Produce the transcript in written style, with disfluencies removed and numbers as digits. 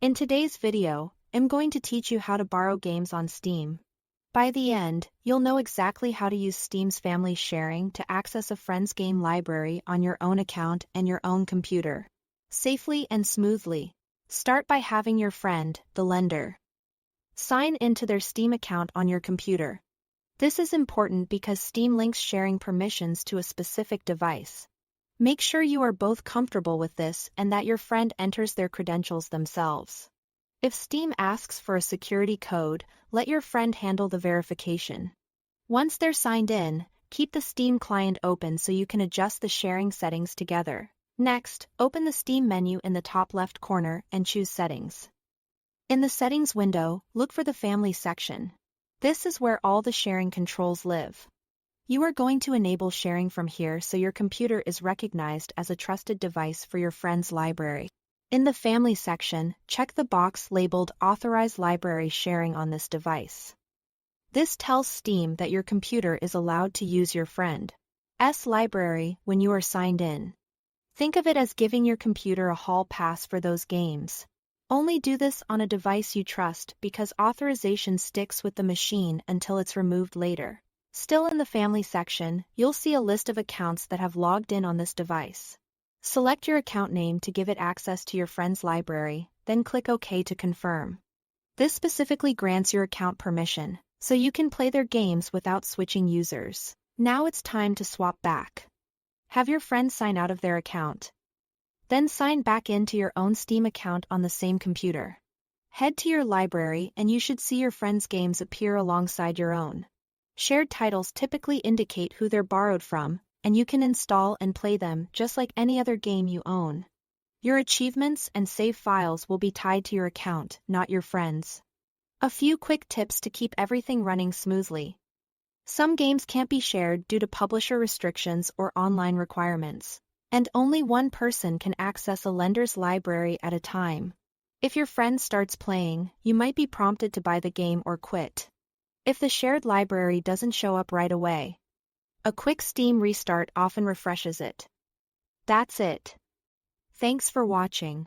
In today's video, I'm going to teach you how to borrow games on Steam. By the end, you'll know exactly how to use Steam's family sharing to access a friend's game library on your own account and your own computer, safely and smoothly. Start by having your friend, the lender, sign into their Steam account on your computer. This is important because Steam links sharing permissions to a specific device. Make sure you are both comfortable with this and that your friend enters their credentials themselves. If Steam asks for a security code, let your friend handle the verification. Once they're signed in, keep the Steam client open so you can adjust the sharing settings together. Next, open the Steam menu in the top left corner and choose Settings. In the Settings window, look for the Family section. This is where all the sharing controls live. You are going to enable sharing from here so your computer is recognized as a trusted device for your friend's library. In the Family section, check the box labeled Authorize Library Sharing on this device. This tells Steam that your computer is allowed to use your friend's library when you are signed in. Think of it as giving your computer a hall pass for those games. Only do this on a device you trust because authorization sticks with the machine until it's removed later. Still in the Family section, you'll see a list of accounts that have logged in on this device. Select your account name to give it access to your friend's library, then click OK to confirm. This specifically grants your account permission, so you can play their games without switching users. Now it's time to swap back. Have your friend sign out of their account. Then sign back into your own Steam account on the same computer. Head to your library and you should see your friend's games appear alongside your own. Shared titles typically indicate who they're borrowed from, and you can install and play them just like any other game you own. Your achievements and save files will be tied to your account, not your friend's. A few quick tips to keep everything running smoothly. Some games can't be shared due to publisher restrictions or online requirements, and only one person can access a lender's library at a time. If your friend starts playing, you might be prompted to buy the game or quit. If the shared library doesn't show up right away, a quick Steam restart often refreshes it. That's it. Thanks for watching.